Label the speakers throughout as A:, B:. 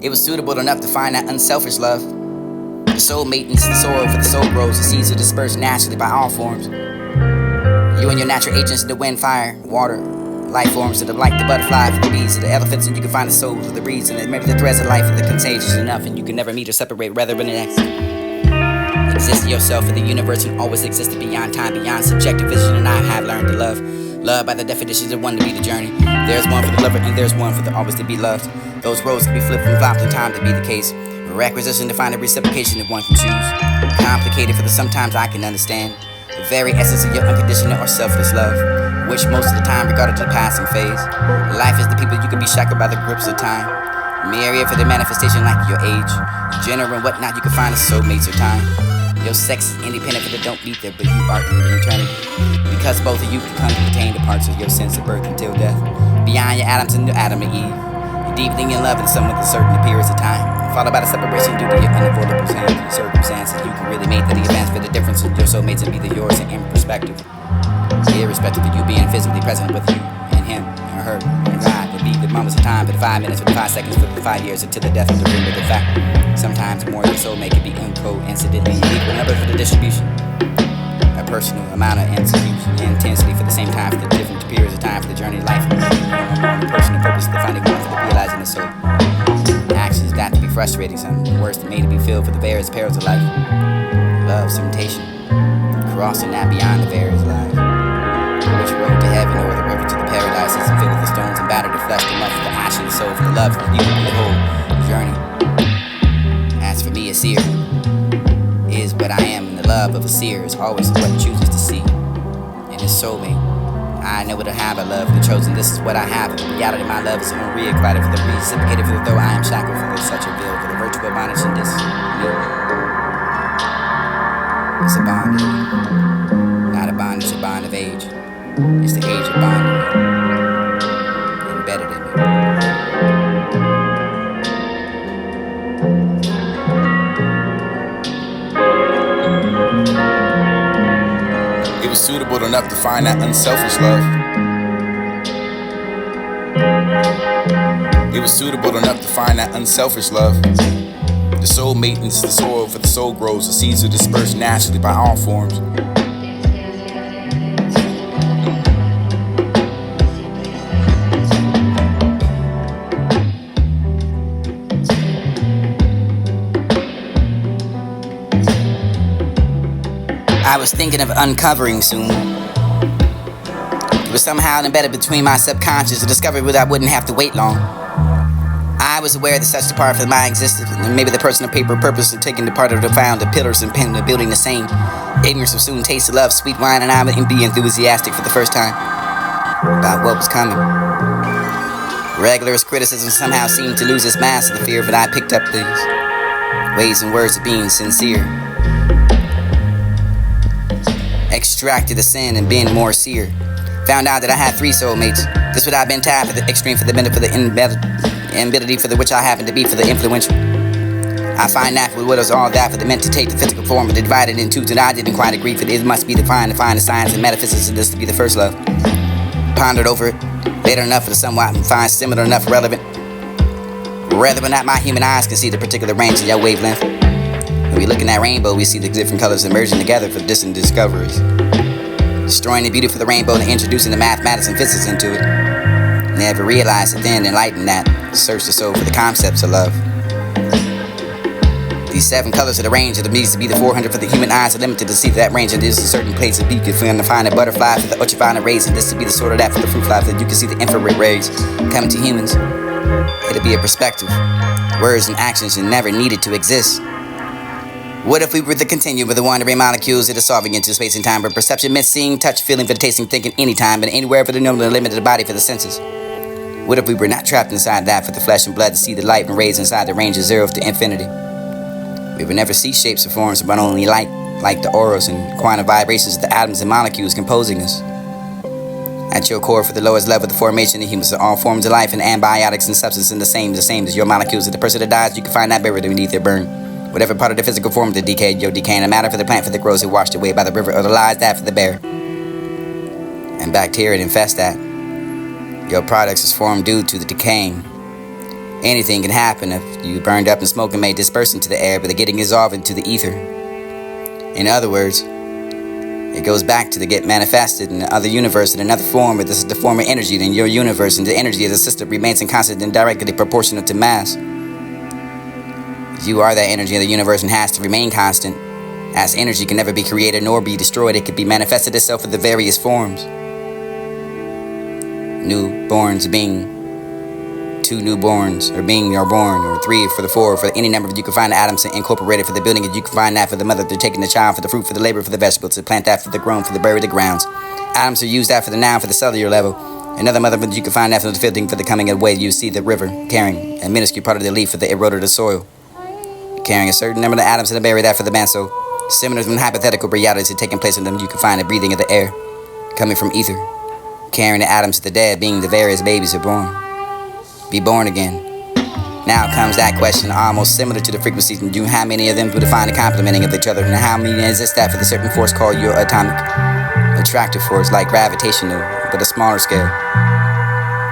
A: It was suitable enough to find that unselfish love. The soul maintenance, the soil for the soul grows, the seeds are dispersed naturally by all forms. You and your natural agents of the wind, fire, water, life forms that are like the butterfly for the bees, or the elephants, and you can find the souls of the breeds, and maybe the threads of life are the contagious enough, and you can never meet or separate, rather than exist yourself in the universe and always existed beyond time, beyond subjective vision, and I have learned to love. Love by the definitions of one to be the journey. There's one for the lover and there's one for the always to be loved. Those roads can be flipped and flopped in time to be the case. A requisition to find a reciprocation if one can choose. Complicated for the sometimes I can understand. The very essence of your unconditional or selfless love, which most of the time regarded as a passing phase. Life is the people you can be shackled by the grips of time. Myriad for the manifestation like your age. Gender and whatnot, you can find the soulmates of time. Your sex is independent, but they don't beat there, but you are in the eternity. Because both of you can come to contain the parts of your sense of birth until death. Beyond your atoms and your Adam and Eve. You're deeply in love in some with a certain periods of time. Followed by the separation due to your unavoidable circumstances. You can really make the advance for the difference of your soulmates and be the yours in perspective. Irrespective of you being physically present with you and him and her and God. To be the moments of time for the 5 minutes, for the 5 seconds, for the 5 years until the death of the ring of the fact. Sometimes more than soulmate can be uncoincidentally equal number for the distribution. A personal amount of intensity for the same time for the different periods of time for the journey of life. A personal purpose, the finding one for the realizing the soul. Actions that to be frustrating, something worse than made to be filled for the various perils of life. Love, temptation, crossing that beyond the various lives. Which road to heaven or the river to the paradise is filled with the stones and battered the flesh, the mud for the ashes, the soul for the love, for the beauty of the whole journey. As for me, a seer is what I am, and the love of a seer is always what it chooses to see. And his soulmate, I know what I have, I love the chosen, this is what I have. The reality of my love is unrequited for the reciprocated, for though I am shackled for such a veil, for the virtual bondage in this new. It's a bond, not a bond, it's a bond of age. It's the age of bonding, embedded in me. It was suitable enough to find that unselfish love. It was suitable enough to find that unselfish love. The soul maintenance, the soil for the soul grows, the seeds are dispersed naturally by all forms. I was thinking of uncovering soon. It was somehow embedded between my subconscious, a discovery where I wouldn't have to wait long. I was aware that such a part of my existence, and maybe the personal paper purpose of taking the part of the found, the pillars and pen, the building the same. Ignorance of soon taste of love, sweet wine, and I would be enthusiastic for the first time about what was coming. Regular criticism somehow seemed to lose its mask of the fear, but I picked up these ways and words of being sincere. Extracted the sin and been more seer. Found out that I had 3 soulmates. This would have been tapped for the extreme, for the benefit, for the ability for the which I happen to be, for the influential. I find that what was all that for the meant to take the physical form, but divided in two that I didn't quite agree for. It must be defined to find the science and metaphysics of this to be the first love. Pondered over it, later enough for the somewhat and find similar enough relevant. Rather than that my human eyes can see the particular range of your wavelength. When we look in that rainbow, we see the different colors emerging together for distant discoveries. Destroying the beauty for the rainbow and introducing the mathematics and physics into it. Never realized it then, enlightened that. Search the soul for the concepts of love. These 7 colors of the range of the needs to be the 400 for the human eyes are limited to see that range, and there's a certain place of beacon for them to find a butterfly for the ultraviolet rays, and this to be the sort of that for the fruit fly, that you can see the infrared rays coming to humans. It'll be a perspective. Words and actions are never needed to exist. What if we were to continue with the wandering molecules that are solving into space and time, but perception meant seeing, touch, feeling, for the tasting, thinking, anytime, and anywhere for the known, the limited body for the senses? What if we were not trapped inside that for the flesh and blood to see the light and rays inside the range of 0 to infinity? We would never see shapes or forms, but only light, like the auras and quantum vibrations of the atoms and molecules composing us. At your core, for the lowest level of the formation of humans, are all forms of life and ambiotics and substance and the same as your molecules. Of the person that dies, you can find that buried beneath their burn. Whatever part of the physical form of the decayed, your decaying the matter for the plant for the grows it washed away by the river, or the lies that for the bear. And bacteria infest that. Your products is formed due to the decaying. Anything can happen if you burned up in smoke and may disperse into the air, but they're getting dissolved into the ether. In other words, it goes back to the get manifested in the other universe in another form, but this is the form of energy in your universe, and the energy as a system remains in constant and directly proportional to mass. You are that energy of the universe and has to remain constant. As energy can never be created nor be destroyed, it can be manifested itself in the various forms. Newborns being. 2 newborns, or being are born, or 3 for the 4, for any number you can find the atoms incorporated for the building, and you can find that for the mother, they're taking the child, for the fruit, for the labor, for the vegetable, to plant that for the grown, for the bury the grounds. Atoms are used that for the noun, for the cellular level. Another mother, you can find that for the fielding, for the coming away, you see the river, carrying a minuscule part of the leaf for the eroder of the soil. Carrying a certain number of atoms and bury that for the manso. Similar to hypothetical reality taking place in them, you can find the breathing of the air, coming from ether. Carrying the atoms of the dead, being the various babies are born. Be born again. Now comes that question almost similar to the frequencies, and how many of them do define the complementing of each other, and how many exist that for the certain force called your atomic attractive force, like gravitational, but a smaller scale.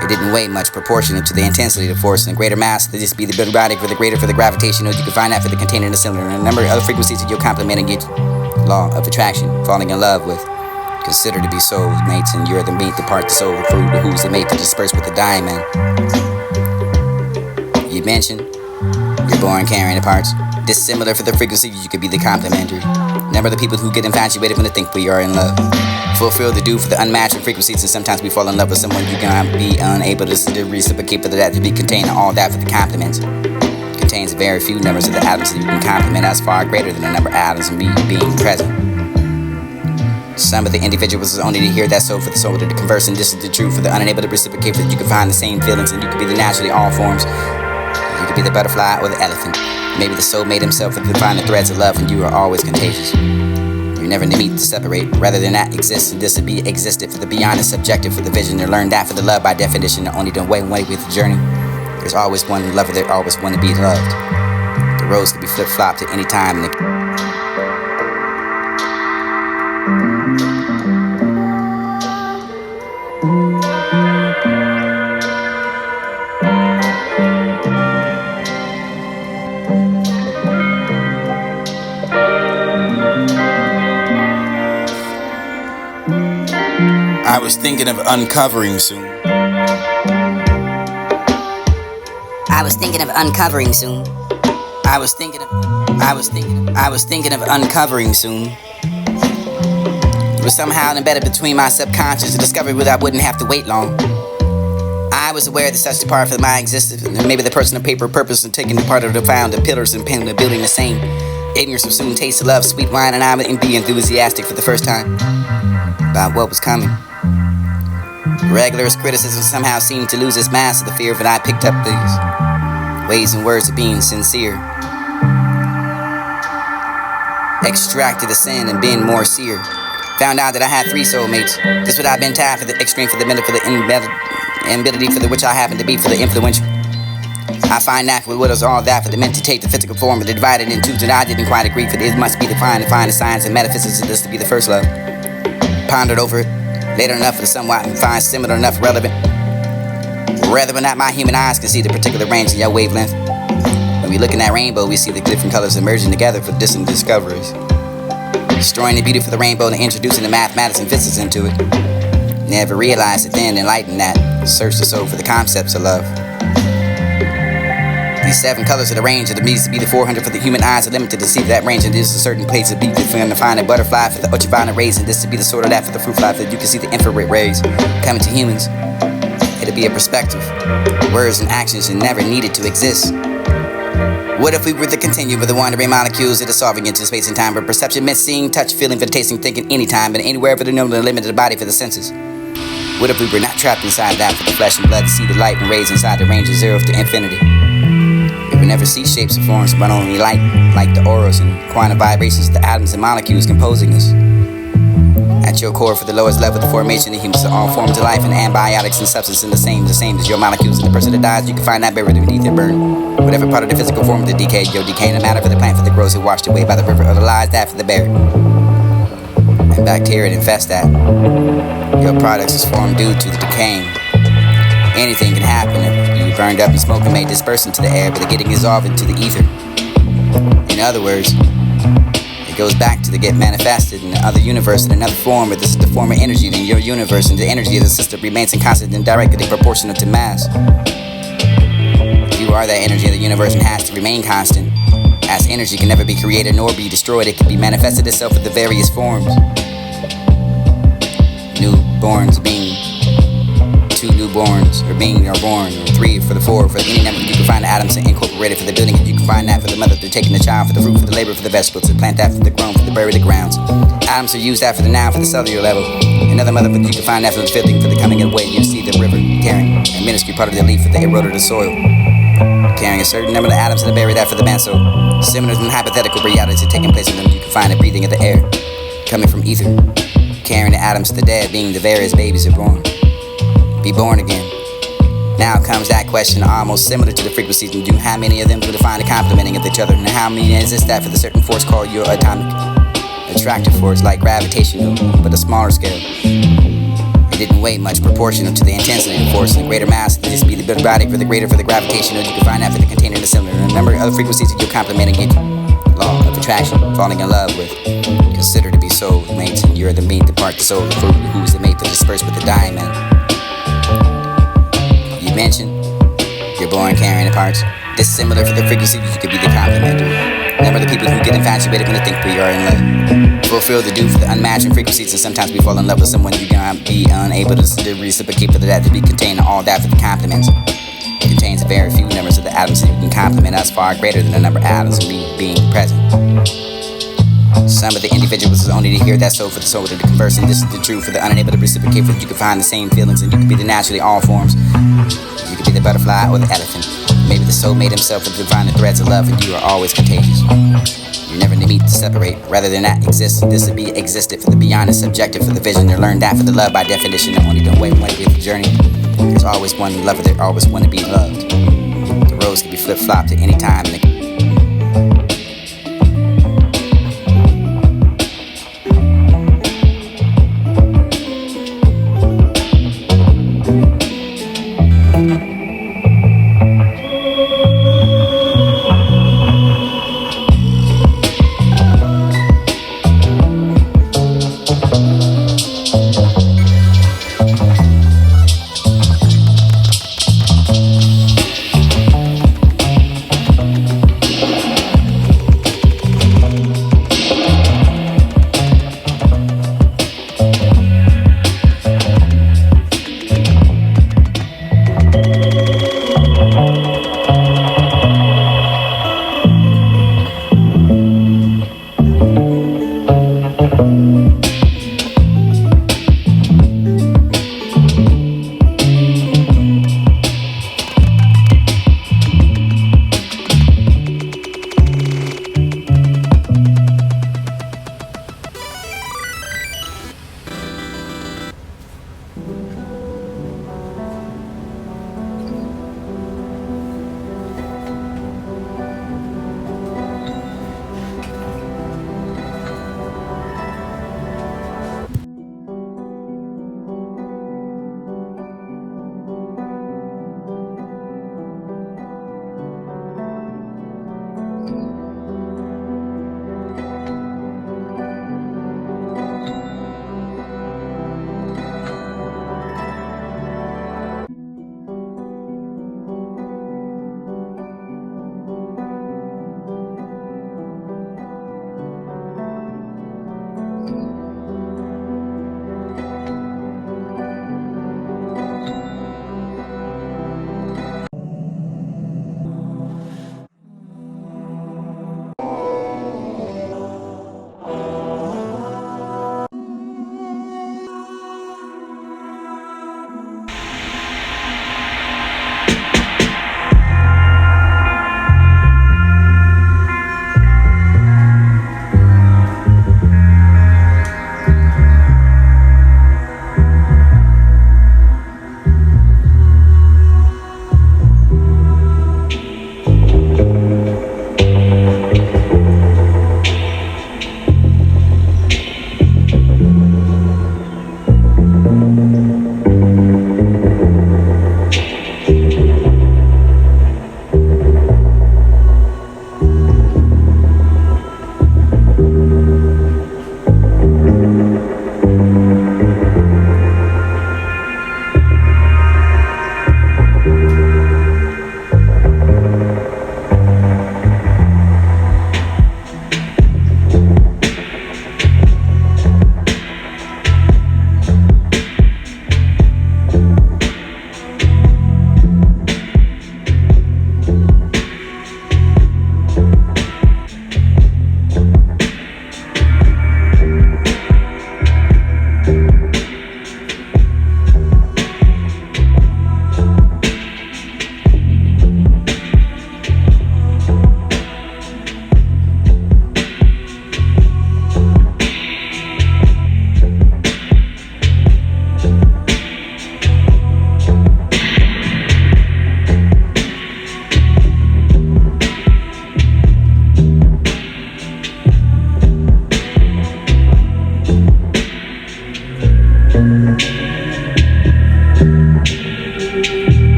A: It didn't weigh much proportionate to the intensity of the force, and a greater mass to just be the periodic for the greater for the gravitational. You can find that for the container in the cylinder, and a number of other frequencies that you're complementing each law of attraction, falling in love with. Consider to be soul mates, and you're the mate, the part, the soul, the fruit, the who's the mate to disperse with the diamond. You mentioned you're born carrying the parts. Dissimilar for the frequency, you could be the complementary. Number of the people who get infatuated when they think we are in love. Fulfill the due for the unmatched frequencies, and sometimes we fall in love with someone you cannot be unable to reciprocate for that to be contained all that for the compliments. Contains very few numbers of the atoms that you can complement as far greater than the number of atoms and being present. Some of the individuals is only to hear that soul for the soul to converse, and this is the truth for the unable to reciprocate, for you can find the same feelings, and you can be the naturally all forms. You could be the butterfly or the elephant. Maybe the soul made himself to find the threads of love, and you are always contagious. You never need to separate. Rather than that exists, and this to be existed for the beyond is subjective for the vision. To learn that for the love by definition, the only way with the journey. There's always one lover, there always one to be loved. The roads can be flip-flopped at any time. I was thinking of uncovering soon. I was thinking of uncovering soon. I was thinking of uncovering soon. It was somehow embedded between my subconscious, a discovery that I wouldn't have to wait long. I was aware that such a part of my existence, and maybe the personal paper purpose in taking the part of the found, the pillars and pen, the building the same. Ignorance will soon taste of love, sweet wine, and I would be enthusiastic for the first time about what was coming. Regular criticism somehow seemed to lose its mask of the fear that I picked up these ways and words of being sincere. Extracted the sin and been more seer. Found out that I had 3 soulmates. This would I've been tapped for the extreme, for the mental, for the ability, for the which I happen to be, for the influential. I find that what is all that for the meant to take the physical form, but divided in 2 that I didn't quite agree, for it must be defined to find the science and metaphysics of this to be the first love. Pondered over it, later enough for somewhat and find similar enough relevant. Rather than not my human eyes can see the particular range of your wavelength. When we look in that rainbow, we see the different colors emerging together for distant discoveries. Destroying the beauty for the rainbow and introducing the mathematics and physics into it. Never realized it then, enlightened that. Search the soul for the concepts of love. These 7 colors of the range of the needs to be the 400 for the human eyes are limited to see that range, and this is a certain place to be to find a butterfly for the ultraviolet rays, and this to be the sort of that for the fruit fly, that you can see the infrared rays coming to humans. It'll be a perspective. Words and actions are never needed to exist. What if we were to continue with the wandering molecules that are solving into space and time, but perception meant seeing, touch, feeling, for the tasting, thinking, anytime and anywhere for the known, the limited body for the senses? What if we were not trapped inside that for the flesh and blood to see the light and rays inside the range of 0 to infinity? We would never see shapes or forms, but only light, like the auras and quantum vibrations of the atoms and molecules composing us. At your core, for the lowest level, the formation of humans, all forms of life and antibiotics and substance in the same as your molecules. And the person that dies, you can find that buried beneath their burn. Whatever part of the physical form of the decay, your decay in the matter for the plant for the growth, and washed away by the river of the lies, that for the buried. And bacteria infest that. Your products is formed due to the decaying. Anything can happen if you burned up in smoke and may disperse into the air, but they're getting dissolved into the ether. In other words, it goes back to the get manifested in the other universe in another form, but this is the form of energy in your universe, and the energy of the system remains in constant and directly proportional to mass. You are that energy of the universe and has to remain constant. As energy can never be created nor be destroyed, it can be manifested itself in the various forms. Newborns being two newborns, or being or born, or three for the four, for any number you can find the atoms incorporated for the building, you can find that for the mother, they're taking the child, for the fruit, for the labor, for the vegetable, to plant that for the grown, for the bury the grounds. Atoms are used after the noun for the cellular level. Another mother, but you can find that for the filling, for the coming away, you see the river carrying a minuscule part of the leaf for the eroder of the soil, carrying a certain number of atoms to bury that for the mantle. Similar to the hypothetical reality taking place in them, you can find the breathing of the air coming from ether, carrying the atoms to the dead, being the various babies are born. Be born again. Now comes that question almost similar to the frequencies and do how many of them will define the complementing of each other, and how many exist that for the certain force called your atomic attractive force, like gravitational, but a smaller scale. It didn't weigh much proportional to the intensity of the force, and the greater mass to just be the big body for the greater for the gravitational. You can find that for the container and the cylinder. Remember other frequencies that you're complementing it. Law of attraction, falling in love with. Consider to be soul mates, and you're the meat, the part, the soul, the fruit, who's the mate to disperse with the diamond. You mentioned you're born carrying the parts. Dissimilar for the frequency, you could be the complementer. Remember the people who get infatuated when they think we are in love. Fulfill the due for the unmatching frequencies, and sometimes we fall in love with someone you cannot be unable to reciprocate for that to be contained all that for the compliments. It contains very few numbers of the atoms that you can complement us far greater than the number of atoms of me being present. Some of the individuals is only to hear that soul for the soul to converse, and this is the truth for the unable to reciprocate, for you can find the same feelings, and you can be the naturally all forms. You could be the butterfly or the elephant. Maybe the soul made himself to divine the threads of love, and you are always contagious. You never need to separate, rather than that exist. This would be existed for the beyond is subjective for the vision. To learn that for the love by definition, the only don't wait one way the journey. There's always one lover, there always one to be loved. The roads can be flip-flopped at any time.